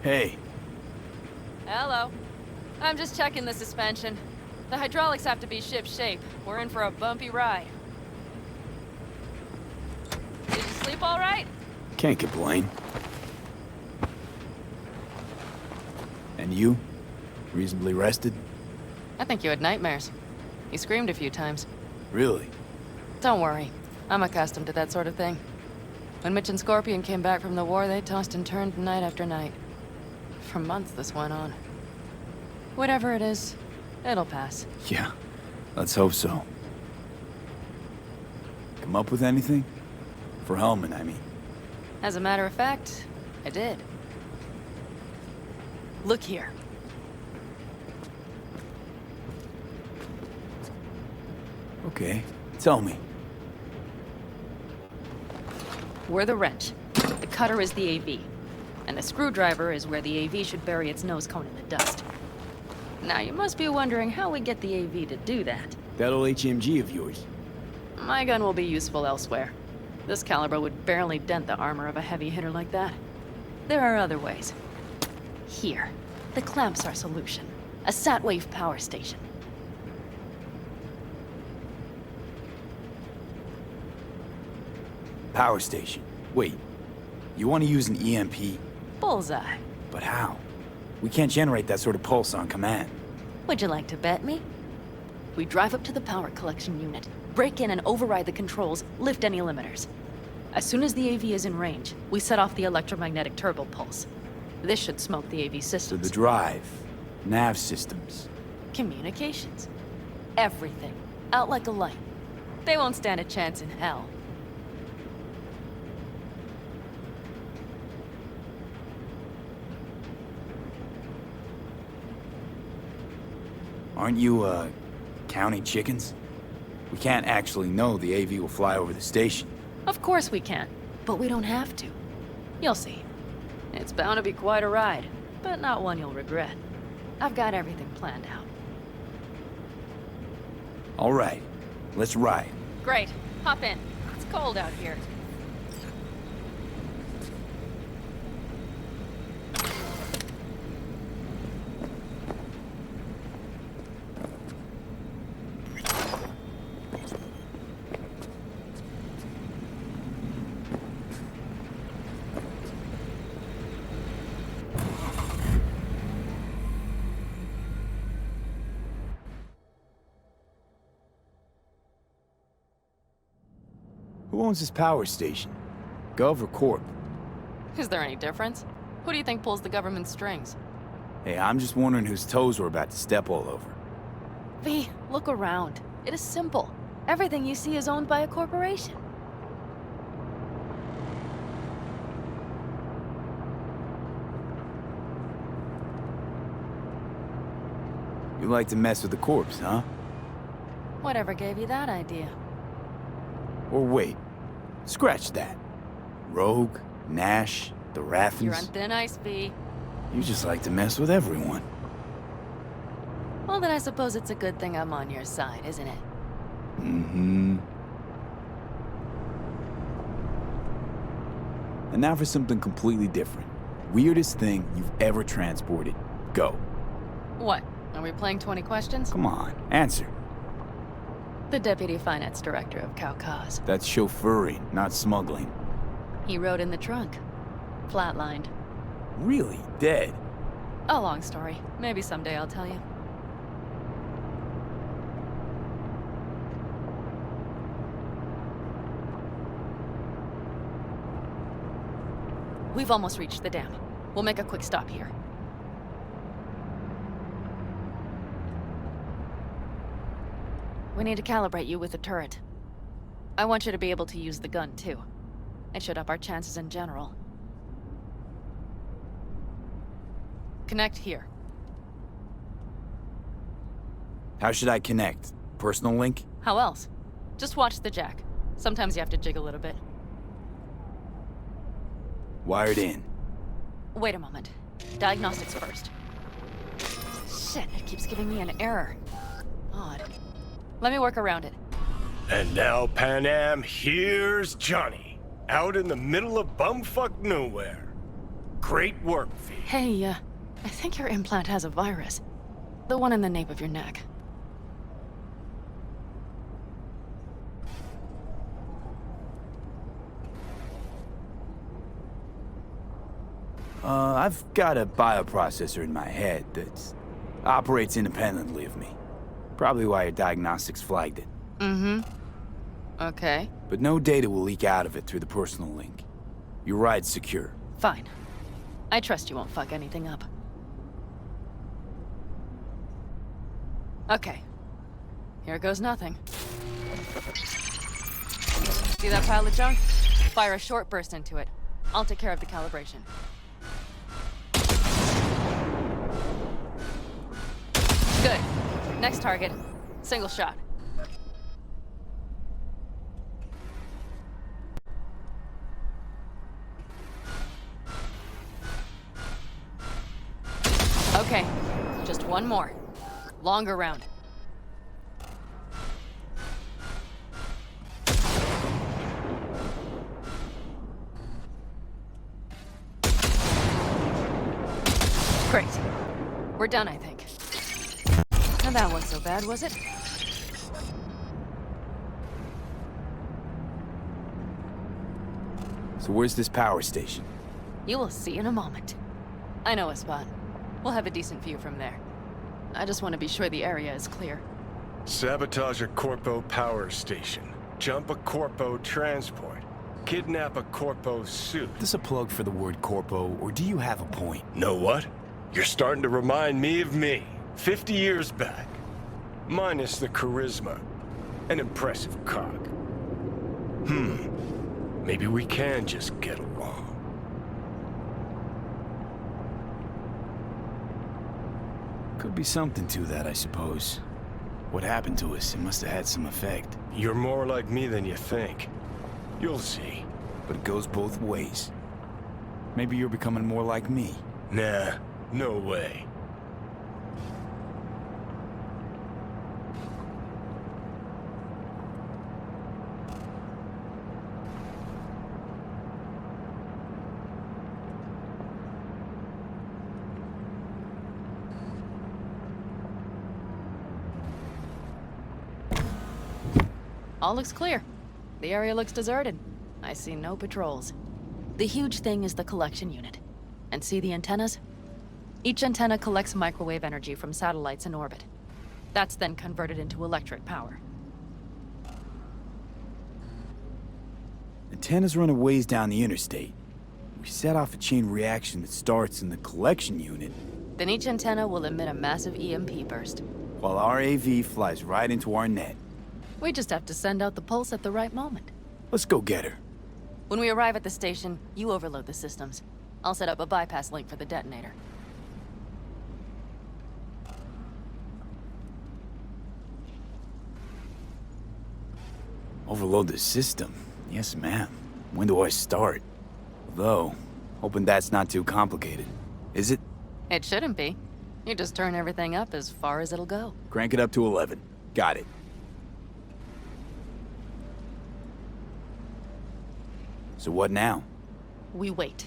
Hey. Hello. I'm just checking the suspension. The hydraulics have to be ship-shape. We're in for a bumpy ride. Did you sleep all right? Can't complain. And you? Reasonably rested? I think you had nightmares. You screamed a few times. Really? Don't worry. I'm accustomed to that sort of thing. When Mitch and Scorpion came back from the war, they tossed and turned night after night. For months this went on. Whatever it is, it'll pass. Yeah, let's hope so. Come up with anything? For Hellman, I mean. As a matter of fact, I did. Look here. Okay, tell me. We're the wrench. The cutter is the AV. And the screwdriver is where the AV should bury its nose cone in the dust. Now you must be wondering how we get the AV to do that. That old HMG of yours. My gun will be useful elsewhere. This caliber would barely dent the armor of a heavy hitter like that. There are other ways. Here, the clamp's our solution. A sat-wave power station. Power station. Wait, you want to use an EMP? Bullseye. But how? We can't generate that sort of pulse on command. Would you like to bet me? We drive up to the power collection unit, break in and override the controls, lift any limiters. As soon as the AV is in range, we set off the electromagnetic turbo pulse. This should smoke the AV So systems. the drive, nav systems. Communications. Everything. Out like a light. They won't stand a chance in hell. Aren't you, counting chickens? We can't actually know the AV will fly over the station. Of course we can, but we don't have to. You'll see. It's bound to be quite a ride, but not one you'll regret. I've got everything planned out. All right, let's ride. Great. Hop in. It's cold out here. Who owns this power station? Gov or Corp? Is there any difference? Who do you think pulls the government's strings? Hey, I'm just wondering whose toes we're about to step all over. V, look around. It is simple. Everything you see is owned by a corporation. You like to mess with the corpse, huh? Whatever gave you that idea? Or wait, scratch that. Rogue, Nash, the Raffins. You're on thin ice, V. You just like to mess with everyone. Well, then I suppose it's a good thing I'm on your side, isn't it? Mm-hmm. And now for something completely different. Weirdest thing you've ever transported. Go. What? Are we playing 20 questions? Come on, answer. The Deputy Finance Director of Caucase. That's chauffeuring, not smuggling. He rode in the trunk. Flatlined. Really? Dead? A long story. Maybe someday I'll tell you. We've almost reached the dam. We'll make a quick stop here. We need to calibrate you with the turret. I want you to be able to use the gun, too. It should up our chances in general. Connect here. How should I connect? Personal link? How else? Just watch the jack. Sometimes you have to jig a little bit. Wired in. Wait a moment. Diagnostics first. Shit, it keeps giving me an error. Odd. Let me work around it. And now, Panam, here's Johnny. Out in the middle of bumfuck nowhere. Great work, V. Hey, I think your implant has a virus. The one in the nape of your neck. I've got a bioprocessor in my head that operates independently of me. Probably why your diagnostics flagged it. Mm-hmm. Okay. But no data will leak out of it through the personal link. Your ride's secure. Fine. I trust you won't fuck anything up. Okay. Here goes nothing. See that pile of junk? Fire a short burst into it. I'll take care of the calibration. Good. Next target. Single shot. Okay. Just one more. Longer round. Great. We're done, I think. Now that wasn't so bad, was it? So where's this power station? You will see in a moment. I know a spot. We'll have a decent view from there. I just want to be sure the area is clear. Sabotage a Corpo power station. Jump a Corpo transport. Kidnap a Corpo suit. Is this a plug for the word Corpo, or do you have a point? Know what? You're starting to remind me of me. 50 years back. Minus the charisma. An impressive cog. Maybe we can just get along. Could be something to that, I suppose. What happened to us? It must have had some effect. You're more like me than you think. You'll see. But it goes both ways. Maybe you're becoming more like me. Nah, no way. All looks clear. The area looks deserted. I see no patrols. The huge thing is the collection unit. And see the antennas? Each antenna collects microwave energy from satellites in orbit. That's then converted into electric power. Antennas run a ways down the interstate. We set off a chain reaction that starts in the collection unit, Then each antenna will emit a massive EMP burst. while our AV flies right into our net. We just have to send out the pulse at the right moment. Let's go get her. When we arrive at the station, you overload the systems. I'll set up a bypass link for the detonator. Overload the system? Yes, ma'am. When do I start? Though, hoping that's not too complicated. Is it? It shouldn't be. You just turn everything up as far as it'll go. Crank it up to 11. Got it. So what now? We wait.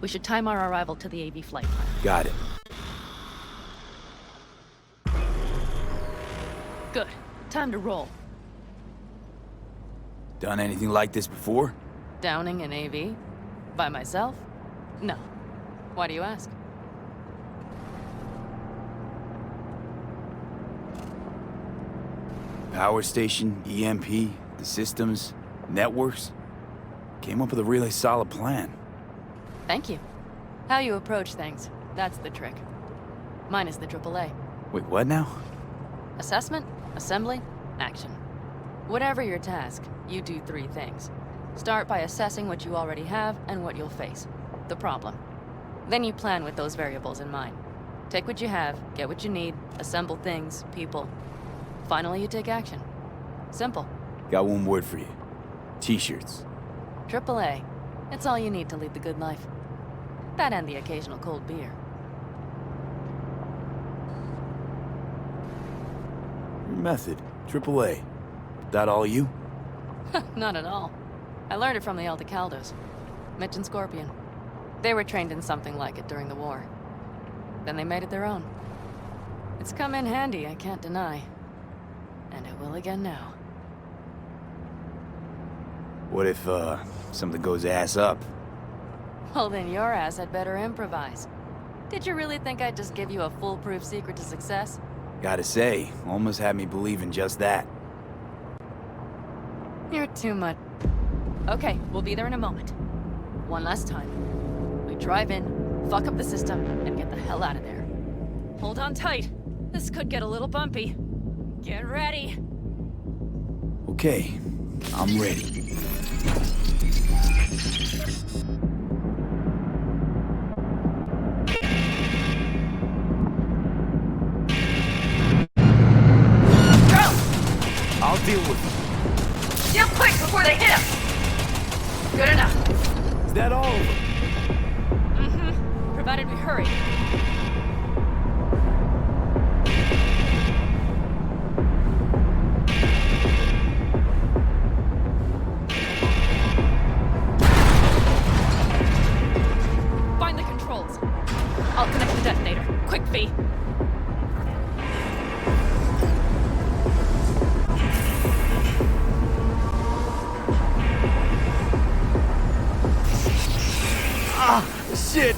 We should time our arrival to the AV flight plan. Got it. Good. Time to roll. Done anything like this before? Downing an AV? By myself? No. Why do you ask? Power station, EMP, the systems, networks. Came up with a really solid plan. Thank you. How you approach things, that's the trick. Mine is the AAA. Wait, what now? Assessment, assembly, action. Whatever your task, you do three things. Start by assessing what you already have and what you'll face. The problem. Then you plan with those variables in mind. Take what you have, get what you need, assemble things, people. Finally, you take action. Simple. Got one word for you. T-shirts. AAA. It's all you need to lead the good life. That and the occasional cold beer. Your method. AAA. That all you? Not at all. I learned it from the Aldecaldos. Mitch and Scorpion. They were trained in something like it during the war. Then they made it their own. It's come in handy, I can't deny. And it will again now. What if, something goes ass up? Well, then your ass had better improvise. Did you really think I'd just give you a foolproof secret to success? Gotta say, almost had me believing just that. You're too much. Okay, we'll be there in a moment. One last time. We drive in, fuck up the system, and get the hell out of there. Hold on tight. This could get a little bumpy. Get ready. Okay, I'm ready. I'll deal with it. Deal quick before they hit us! Good enough. Is that all of them? Mm-hmm. Provided we hurry. Find the controls. I'll connect the detonator. Quick, V. Shit!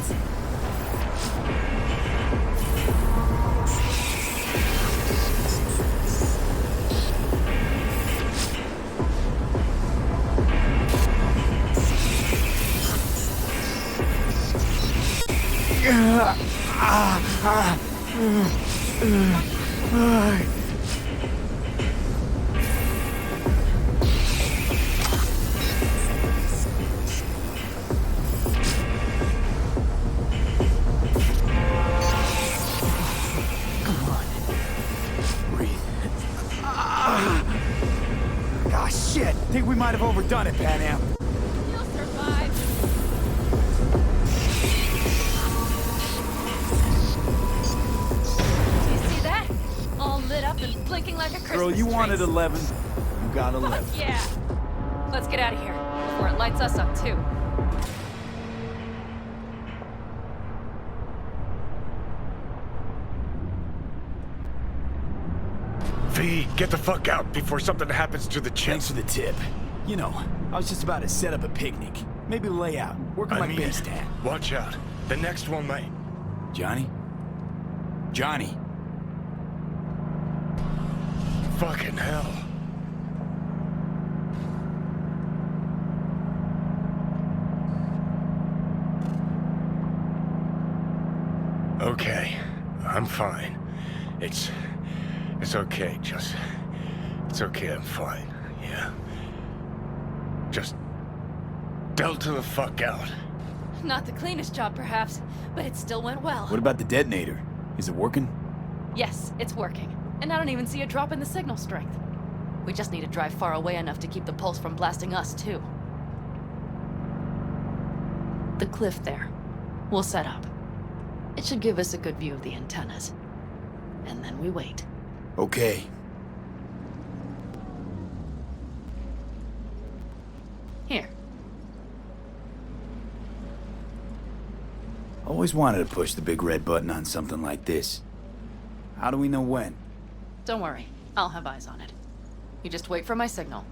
Shit! Think we might have overdone it, Panam. You'll survive. Do you see that? All lit up and blinking like a Christmas Girl, you tree. wanted 11. You got 11. Fuck yeah! Let's get out of here before it lights us up too. V, get the fuck out before something happens to the chip. Thanks for the tip. You know, I was just about to set up a picnic. Maybe lay out. Work on my base stand. Watch out. The next one might. Johnny? Johnny? Fucking hell. Okay, I'm fine. It's okay, just... It's okay, I'm fine, yeah. Just... delta the fuck out. Not the cleanest job, perhaps, but it still went well. What about the detonator? Is it working? Yes, it's working. And I don't even see a drop in the signal strength. We just need to drive far away enough to keep the pulse from blasting us, too. The cliff there. We'll set up. It should give us a good view of the antennas. And then we wait. Okay. Here. Always wanted to push the big red button on something like this. How do we know when? Don't worry. I'll have eyes on it. You just wait for my signal.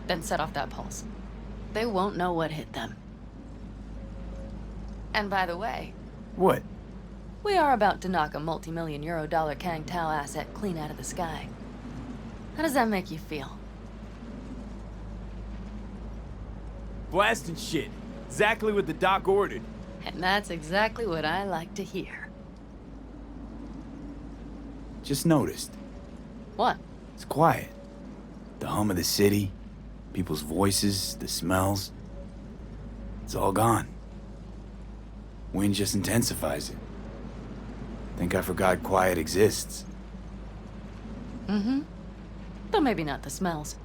Then set off that pulse. They won't know what hit them. And by the way... What? We are about to knock a multi-million euro dollar Kang Tao asset clean out of the sky. How does that make you feel? Blasting shit. Exactly what the doc ordered. And that's exactly what I like to hear. Just noticed. What? It's quiet. The hum of the city, people's voices, the smells. It's all gone. Wind just intensifies it. Think I forgot quiet exists. Mm-hmm. Though maybe not the smells.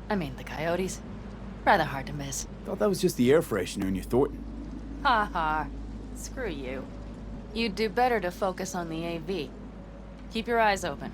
I mean, the coyotes. Rather hard to miss. Thought that was just the air freshener in your Thornton. Ha ha. Screw you. You'd do better to focus on the AV. Keep your eyes open.